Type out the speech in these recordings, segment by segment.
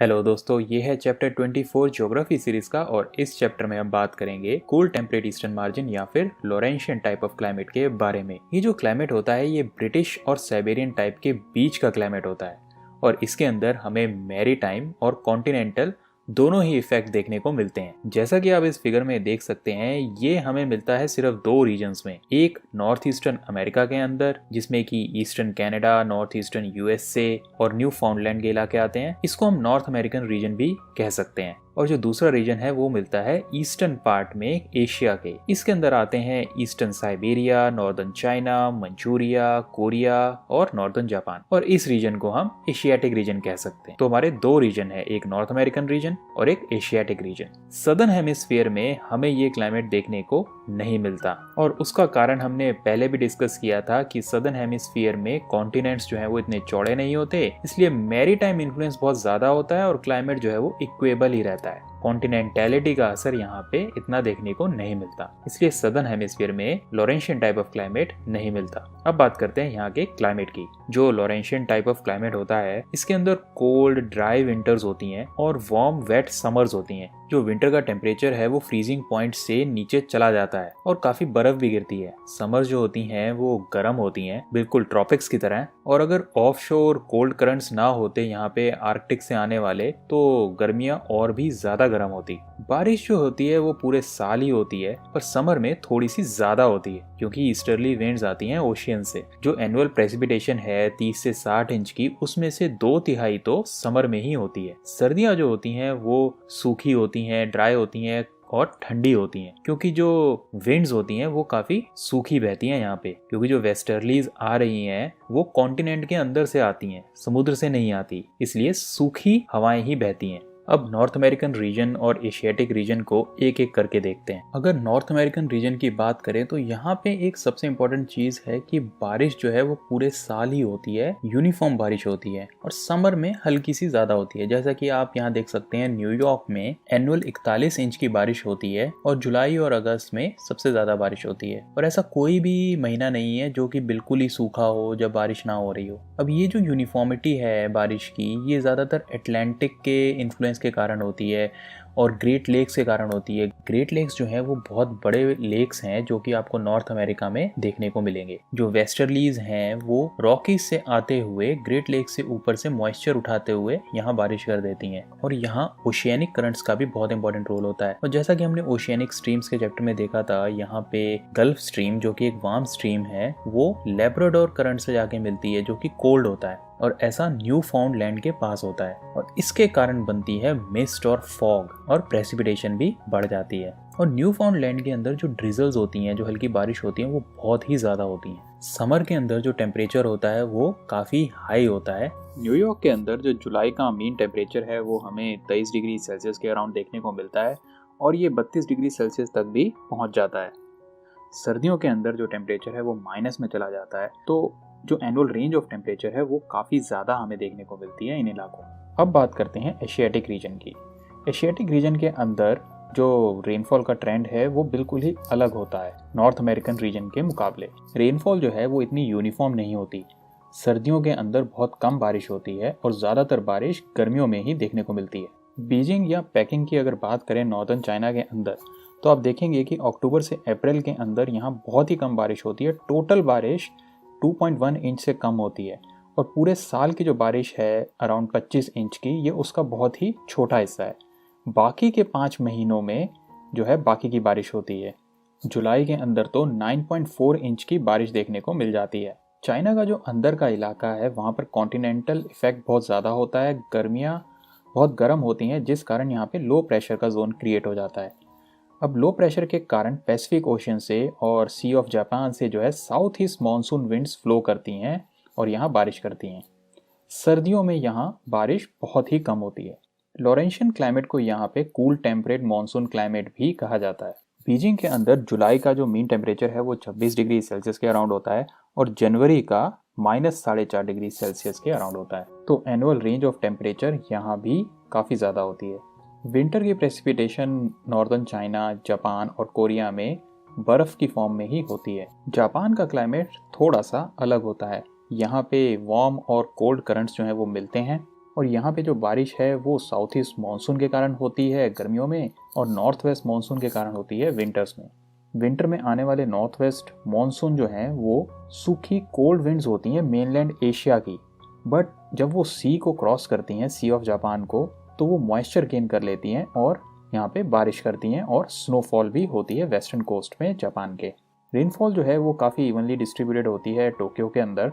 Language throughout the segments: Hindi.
हेलो दोस्तों, ये है चैप्टर 24 ज्योग्राफी सीरीज का। और इस चैप्टर में हम बात करेंगे कोल्ड टेम्परेट ईस्टर्न मार्जिन या फिर लॉरेंशियन टाइप ऑफ क्लाइमेट के बारे में। ये जो क्लाइमेट होता है ये ब्रिटिश और साइबेरियन टाइप के बीच का क्लाइमेट होता है और इसके अंदर हमें मैरीटाइम और कॉन्टिनेंटल दोनों ही इफेक्ट देखने को मिलते हैं। जैसा कि आप इस फिगर में देख सकते हैं, ये हमें मिलता है सिर्फ दो रीजन्स में। एक नॉर्थ ईस्टर्न अमेरिका के अंदर, जिसमें कि eastern Canada, north eastern USA और न्यू फाउंडलैंड के इलाके आते हैं। इसको हम नॉर्थ अमेरिकन रीजन भी कह सकते हैं। और जो दूसरा रीजन है वो मिलता है ईस्टर्न पार्ट में एशिया के। इसके अंदर आते हैं eastern Siberia, northern China, Manchuria, Korea और नॉर्दर्न जापान। और इस रीजन को हम एशियाटिक रीजन कह सकते हैं। तो हमारे दो रीजन है, एक नॉर्थ अमेरिकन रीजन और एक एशियाटिक रीजन। सदर्न हेमिस्फीयर में हमें ये क्लाइमेट देखने को नहीं मिलता और उसका कारण हमने पहले भी डिस्कस किया था कि सदर्न हेमिस्फीयर में कॉन्टिनेंट्स जो है वो इतने चौड़े नहीं होते, इसलिए मैरीटाइम इन्फ्लुएंस बहुत ज्यादा होता है और क्लाइमेट जो है वो इक्वेबल ही रहता है। कॉन्टिनेंटैलिटी का असर यहाँ पे इतना देखने को नहीं मिलता, इसलिए सदर्न हेमिस्फीयर में लॉरेंशियन टाइप ऑफ क्लाइमेट नहीं मिलता। अब बात करते हैं यहाँ के क्लाइमेट की। जो लॉरेंशियन टाइप ऑफ क्लाइमेट होता है इसके अंदर कोल्ड ड्राई विंटर्स होती हैं और वार्म वेट समर्स होती हैं। जो विंटर का टेम्परेचर है वो फ्रीजिंग पॉइंट से नीचे चला जाता है और काफी बर्फ भी गिरती है। समर जो होती हैं वो गर्म होती हैं, बिल्कुल ट्रॉपिक्स की तरह। और अगर ऑफशोर कोल्ड करंट्स ना होते यहाँ पे आर्कटिक से आने वाले, तो गर्मियाँ और भी ज्यादा गर्म होती। बारिश जो होती है वो पूरे साल ही होती है, पर समर में थोड़ी सी ज्यादा होती है क्योंकि ईस्टर्ली विंड्स आती हैं ओशियन से। जो एनुअल प्रेसिपिटेशन है 30 से 60 इंच की, उसमें से 2/3 तो समर में ही होती है। सर्दियां जो होती हैं वो सूखी होती हैं, ड्राई होती हैं और ठंडी होती हैं क्योंकि जो विंड्स होती हैं वो काफी सूखी बहती हैं यहाँ पे, क्योंकि जो वेस्टर्लीज आ रही हैं वो कॉन्टिनेंट के अंदर से आती हैं, समुद्र से नहीं आती, इसलिए सूखी हवाएं ही बहती हैं। अब नॉर्थ अमेरिकन रीजन और एशियाटिक रीजन को एक एक करके देखते हैं। अगर नॉर्थ अमेरिकन रीजन की बात करें तो यहाँ पे एक सबसे इम्पोर्टेंट चीज है कि बारिश जो है वो पूरे साल ही होती है, यूनिफॉर्म बारिश होती है और समर में हल्की सी ज्यादा होती है। जैसा कि आप यहाँ देख सकते हैं, न्यूयॉर्क में एनुअल 41 इंच की बारिश होती है और जुलाई और अगस्त में सबसे ज्यादा बारिश होती है। और ऐसा कोई भी महीना नहीं है जो कि बिल्कुल ही सूखा हो, जब बारिश ना हो रही हो। अब ये जो यूनिफॉर्मिटी है बारिश की, ये ज्यादातर अटलांटिक के इन्फ्लुएंस के कारण होती है और ग्रेट लेक्स के कारण होती है। ग्रेट लेक्स जो है वो बहुत बड़े लेक्स हैं जो कि आपको नॉर्थ अमेरिका में देखने को मिलेंगे। जो वेस्टर्लीज हैं वो रॉकीज से आते हुए ग्रेट लेक्स से ऊपर से मॉइस्चर उठाते हुए यहाँ बारिश कर देती हैं और यहाँ ओशियानिक करंट्स का भी बहुत इंपॉर्टेंट रोल होता है। और जैसा कि हमने ओशियानिक स्ट्रीम्स के चैप्टर में देखा था, यहाँ पे गल्फ स्ट्रीम जो कि एक वार्म स्ट्रीम है वो लैब्राडोर करंट से जाके मिलती है जो कि कोल्ड होता है और ऐसा न्यू फाउंडलैंड के पास होता है और इसके कारण बनती है मिस्ट और फॉग और प्रेसिपिटेशन भी बढ़ जाती है। और न्यू फाउंडलैंड के अंदर जो ड्रिजल्स होती हैं, जो हल्की बारिश होती है, वो बहुत ही ज्यादा होती हैं। समर के अंदर जो टेम्परेचर होता है वो काफी हाई होता है। न्यूयॉर्क के अंदर जो जुलाई का मीन टेम्परेचर है वो हमें 23 डिग्री सेल्सियस के अराउंड देखने को मिलता है और ये 32 डिग्री सेल्सियस तक भी पहुंच जाता है। सर्दियों के अंदर जो टेम्परेचर है वो माइनस में चला जाता है। तो जो एनुअल रेंज ऑफ टेम्परेचर है वो काफ़ी ज़्यादा हमें देखने को मिलती है इन इलाकों में। अब बात करते हैं एशियाटिक रीजन की। एशियाटिक रीजन के अंदर जो रेनफॉल का ट्रेंड है वो बिल्कुल ही अलग होता है नॉर्थ अमेरिकन रीजन के मुकाबले। रेनफॉल जो है वो इतनी यूनिफॉर्म नहीं होती। सर्दियों के अंदर बहुत कम बारिश होती है और ज़्यादातर बारिश गर्मियों में ही देखने को मिलती है। बीजिंग या पेकिंग की अगर बात करें नॉर्दर्न चाइना के अंदर, तो आप देखेंगे कि अक्टूबर से अप्रैल के अंदर यहाँ बहुत ही कम बारिश होती है। टोटल बारिश 2.1 इंच से कम होती है और पूरे साल की जो बारिश है अराउंड 25 इंच की, ये उसका बहुत ही छोटा हिस्सा है। बाकी के 5 महीनों में जो है बाकी की बारिश होती है। जुलाई के अंदर तो 9.4 इंच की बारिश देखने को मिल जाती है। चाइना का जो अंदर का इलाका है वहाँ पर कॉन्टिनेंटल इफेक्ट बहुत ज़्यादा होता है, गर्मियाँ बहुत गर्म होती हैं, जिस कारण यहाँ पे लो प्रेशर का जोन क्रिएट हो जाता है। अब लो प्रेशर के कारण पैसिफिक ओशन से और सी ऑफ जापान से जो है south east monsoon winds flow करती हैं और यहाँ बारिश करती हैं। सर्दियों में यहाँ बारिश बहुत ही कम होती है। लॉरेंशियन क्लाइमेट को यहाँ पे कूल टेम्परेट मानसून क्लाइमेट भी कहा जाता है। बीजिंग के अंदर जुलाई का जो मीन टेम्परेचर है वो 26 डिग्री सेल्सियस के अराउंड होता है और जनवरी का -4.5 डिग्री सेल्सियस के अराउंड होता है। तो एनुअल रेंज ऑफ टेम्परेचर यहाँ भी काफ़ी ज़्यादा होती है। विंटर की प्रेसिपिटेशन नॉर्दर्न चाइना, जापान और कोरिया में बर्फ की फॉर्म में ही होती है। जापान का क्लाइमेट थोड़ा सा अलग होता है। यहाँ पे वार्म और कोल्ड करंट्स जो हैं वो मिलते हैं और यहाँ पे जो बारिश है वो साउथ ईस्ट मानसून के कारण होती है गर्मियों में और नॉर्थ वेस्ट मानसून के कारण होती है विंटर्स में। विंटर में आने वाले नॉर्थ वेस्ट मानसून जो है वो सूखी कोल्ड विंड्स होती हैं मेनलैंड एशिया की, बट जब वो सी को क्रॉस करती हैं, सी ऑफ जापान को, तो वो मॉइस्चर गेन कर लेती हैं और यहाँ पे बारिश करती हैं और स्नोफॉल भी होती है वेस्टर्न कोस्ट में जापान के। रेनफॉल जो है वो काफ़ी इवनली डिस्ट्रीब्यूटेड होती है टोक्यो के अंदर।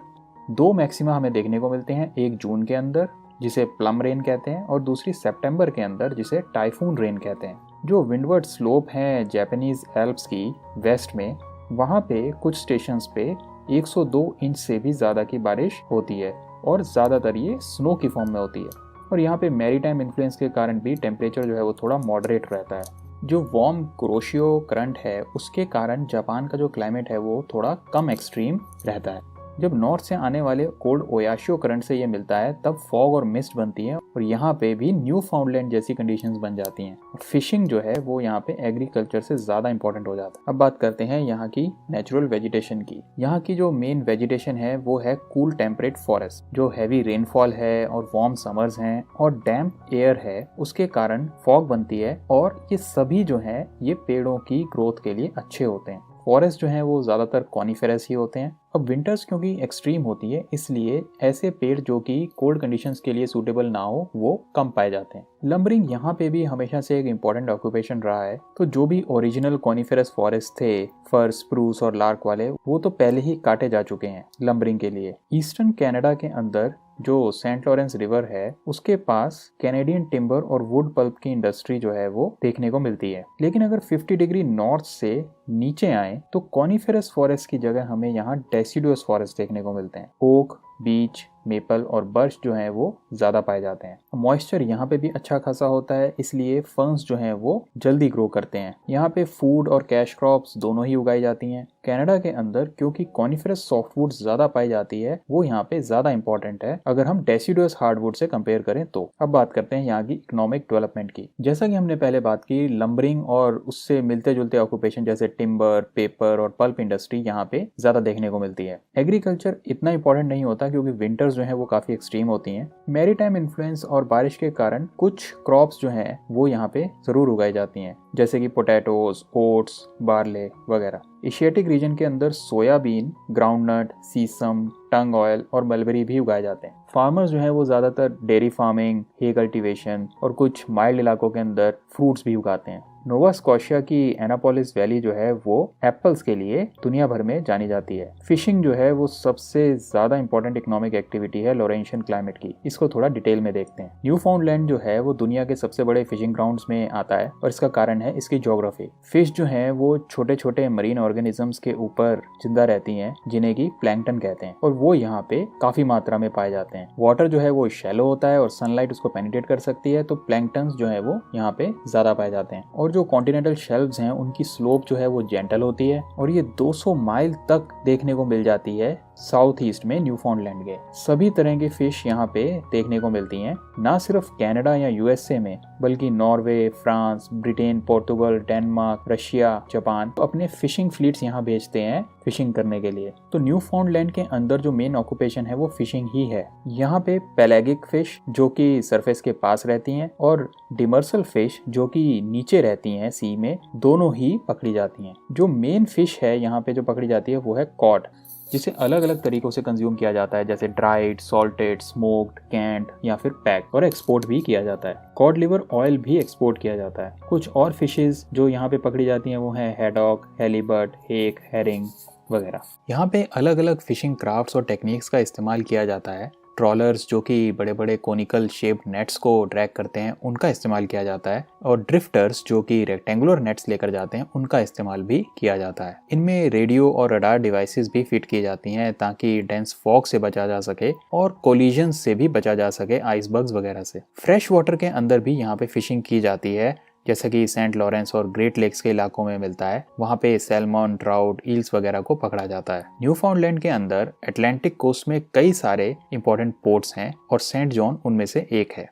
2 मैक्सिमा हमें देखने को मिलते हैं, एक जून के अंदर जिसे प्लम रेन कहते हैं और दूसरी सितंबर के अंदर जिसे टाइफून रेन कहते हैं। जो विंडवर्ड स्लोप हैं जापानीज एल्प्स की वेस्ट में, वहाँ पे कुछ स्टेशंस पे 102 इंच से भी ज़्यादा की बारिश होती है और ज़्यादातर ये स्नो की फॉर्म में होती है। और यहाँ पे मैरीटाइम इन्फ्लुएंस के कारण भी टेम्परेचर जो है वो थोड़ा मॉडरेट रहता है। जो वार्म कुरोशियो करंट है उसके कारण जापान का जो क्लाइमेट है वो थोड़ा कम एक्सट्रीम रहता है। जब नॉर्थ से आने वाले कोल्ड ओयाशियो करंट से ये मिलता है तब फॉग और मिस्ट बनती है और यहाँ पे भी न्यू फाउंडलैंड जैसी कंडीशंस बन जाती हैं। फिशिंग जो है वो यहाँ पे एग्रीकल्चर से ज़्यादा इंपॉर्टेंट हो जाता है। अब बात करते हैं यहाँ की नेचुरल वेजिटेशन की। यहाँ की जो मेन वेजिटेशन है वो है कूल टेम्परेट फॉरेस्ट। जो हैवी रेनफॉल है और वार्म समर्स हैं और डैम्प एयर है उसके कारण फॉग बनती है और ये सभी जो है ये पेड़ों की ग्रोथ के लिए अच्छे होते हैं। फॉरेस्ट जो है वो ज़्यादातर कॉनिफेरस ही होते हैं। अब विंटर्स क्योंकि एक्सट्रीम होती है इसलिए ऐसे पेड़ जो कि कोल्ड कंडीशंस के लिए सूटेबल ना हो वो कम पाए जाते हैं। लंबरिंग यहाँ पे भी हमेशा से एक इम्पॉर्टेंट ऑक्यूपेशन रहा है। तो जो भी ओरिजिनल कॉनिफेरस फॉरेस्ट थे, फर, स्प्रूस और लार्क वाले, वो तो पहले ही काटे जा चुके हैं लंबरिंग के लिए। ईस्टर्न कनाडा के अंदर जो सेंट लॉरेंस रिवर है उसके पास कैनेडियन टिम्बर और वुड पल्प की इंडस्ट्री जो है वो देखने को मिलती है। लेकिन अगर 50 डिग्री नॉर्थ से नीचे आए तो कॉनिफेरस फॉरेस्ट की जगह हमें यहाँ डेसिडुअस फॉरेस्ट देखने को मिलते हैं। ओक, बीच, मेपल और बर्च जो है वो ज्यादा पाए जाते हैं। मॉइस्चर यहाँ पे भी अच्छा खासा होता है इसलिए फर्न्स जो हैं वो जल्दी ग्रो करते हैं। यहाँ पे फूड और कैश क्रॉप्स दोनों ही उगाई जाती हैं। कनाडा के अंदर क्योंकि कॉनिफेरस सॉफ्टवुड ज्यादा पाई जाती है वो यहाँ पे ज्यादा इंपॉर्टेंट है अगर हम डेसिडुअस हार्डवुड से कंपेयर करें तो। अब बात करते हैं यहाँ की इकोनॉमिक डेवलपमेंट की। जैसा कि हमने पहले बात की, लंबरिंग और उससे मिलते जुलते ऑक्यूपेशन जैसे टिम्बर, पेपर और पल्प इंडस्ट्री यहाँ पे ज्यादा देखने को मिलती है। एग्रीकल्चर इतना इंपॉर्टेंट नहीं होता क्योंकि विंटर्स जो है वो काफी एक्सट्रीम होती हैं। मैरीटाइम इन्फ्लुएंस और बारिश के कारण कुछ क्रॉप्स जो हैं वो यहाँ पे जरूर उगाई जाती हैं जैसे कि पोटैटोज, ओट्स, बार्ले वगैरह। एशियाटिक रीजन के अंदर सोयाबीन, ग्राउंडनट, सीसम, टंग ऑयल और मलबेरी भी उगाए जाते हैं। फार्मर्स जो है वो ज्यादातर डेयरी फार्मिंग, हे कल्टीवेशन और कुछ माइल्ड इलाकों के अंदर फ्रूट्स भी उगाते हैं। नोवा स्कॉशिया की एनापोलिस वैली जो है वो एप्पल्स के लिए दुनिया भर में जानी जाती है। फिशिंग जो है वो सबसे ज्यादा इंपॉर्टेंट इकोनॉमिक एक्टिविटी है लॉरेंशियन क्लाइमेट की। इसको थोड़ा डिटेल में देखते हैं। न्यू फाउंडलैंड जो है वो दुनिया के सबसे बड़े फिशिंग ग्राउंड्स में आता है और इसका कारण है इसकी ज्योग्राफी। फिश जो है वो छोटे छोटे मरीन ऑर्गेनिजम्स के ऊपर जिंदा रहती हैं जिन्हें की प्लैंकटन कहते हैं और वो यहाँ पे काफी मात्रा में पाए जाते हैं। वाटर जो है वो शैलो होता है और सनलाइट उसको पेनिट्रेट कर सकती है तो प्लैंकटन्स जो है वो यहाँ पे ज्यादा पाए जाते हैं। और जो कॉन्टिनेंटल शेल्व्स हैं उनकी स्लोप जो है वो जेंटल होती है और ये 200 माइल तक देखने को मिल जाती है साउथ ईस्ट में न्यूफाउंडलैंड के। सभी तरह की फिश यहाँ पे देखने को मिलती हैं, ना सिर्फ कनाडा या यूएसए में बल्कि Norway, France, Britain, Portugal, Denmark, Russia, Japan अपने फिशिंग फ्लीट्स यहाँ भेजते हैं फिशिंग करने के लिए। तो न्यूफाउंडलैंड के अंदर जो मेन ऑक्यूपेशन है वो फिशिंग ही है। यहाँ पे पेलागिक फिश जो कि सरफेस के पास रहती हैं और डिमर्सल फिश जो कि नीचे रहती हैं सी में, दोनों ही पकड़ी जाती हैं। जो मेन फिश है यहाँ पे जो पकड़ी जाती है वो है कॉड, जिसे अलग अलग तरीकों से कंज्यूम किया जाता है जैसे ड्राइड, सॉल्टेड, स्मोक्ड, कैंड या फिर पैक, और एक्सपोर्ट भी किया जाता है। कॉड लिवर ऑयल भी एक्सपोर्ट किया जाता है। कुछ और फिशेस जो यहाँ पे पकड़ी जाती हैं वो है हैडॉक, हेलीबर्ट, हेक, हेरिंग वगैरह। यहाँ पे अलग अलग फिशिंग क्राफ्ट्स और टेक्निक्स का इस्तेमाल किया जाता है। ट्रॉलर्स जो कि बड़े बड़े कोनिकल शेप्ड नेट्स को ड्रैग करते हैं उनका इस्तेमाल किया जाता है और ड्रिफ्टर्स जो कि रेक्टेंगुलर नेट्स लेकर जाते हैं उनका इस्तेमाल भी किया जाता है। इनमें रेडियो और रडार डिवाइसेस भी फिट की जाती हैं ताकि डेंस फॉग से बचा जा सके और कोलिजन से भी बचा जा सके आइसबर्ग्स वगैरह से। फ्रेश वाटर के अंदर भी यहाँ पे फिशिंग की जाती है जैसा कि सेंट लॉरेंस और ग्रेट लेक्स के इलाकों में मिलता है। वहाँ पे सैल्मन, ट्राउट, ईल्स वगैरह को पकड़ा जाता है। न्यूफाउंडलैंड के अंदर अटलांटिक कोस्ट में कई सारे इंपॉर्टेंट पोर्ट्स हैं और सेंट जॉन उनमें से एक है।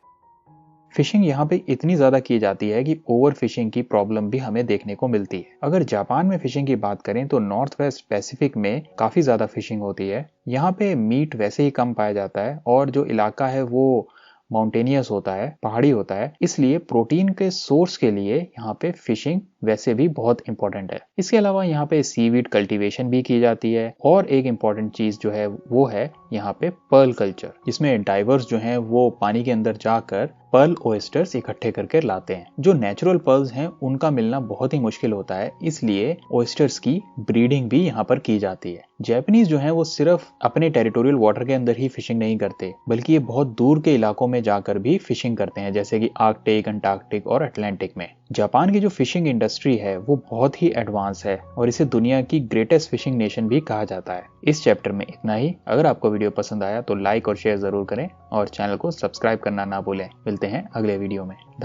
फिशिंग यहाँ पे इतनी ज़्यादा की जाती है कि ओवर फिशिंग की प्रॉब्लम भी हमें देखने को मिलती है। अगर जापान में फिशिंग की बात करें तो नॉर्थ वेस्ट पैसिफिक में काफ़ी ज़्यादा फिशिंग होती है। यहाँ पे मीट वैसे ही कम पाया जाता है और जो इलाका है वो माउंटेनियस होता है, पहाड़ी होता है, इसलिए प्रोटीन के सोर्स के लिए यहाँ पे फिशिंग वैसे भी बहुत इंपॉर्टेंट है। इसके अलावा यहाँ पे सीवीड कल्टीवेशन भी की जाती है और एक इम्पॉर्टेंट चीज जो है वो है यहाँ पे पर्ल कल्चर, जिसमें डाइवर्स जो हैं वो पानी के अंदर जाकर पर्ल ओएस्टर्स इकट्ठे करके लाते हैं। जो नेचुरल पर्ल्स हैं उनका मिलना बहुत ही मुश्किल होता है, इसलिए ओएस्टर्स की ब्रीडिंग भी यहाँ पर की जाती है। जैपनीज जो हैं वो सिर्फ अपने टेरिटोरियल वाटर के अंदर ही फिशिंग नहीं करते, बल्कि ये बहुत दूर के इलाकों में जाकर भी फिशिंग करते हैं, जैसे कि आर्कटिक, अंटार्कटिक और अटलांटिक में। जापान की जो फिशिंग इंडस्ट्री है वो बहुत ही एडवांस है और इसे दुनिया की ग्रेटेस्ट फिशिंग नेशन भी कहा जाता है। इस चैप्टर में इतना ही। अगर आपको वीडियो पसंद आया तो लाइक और शेयर जरूर करें और चैनल को सब्सक्राइब करना ना भूलें। मिलते हैं अगले वीडियो में।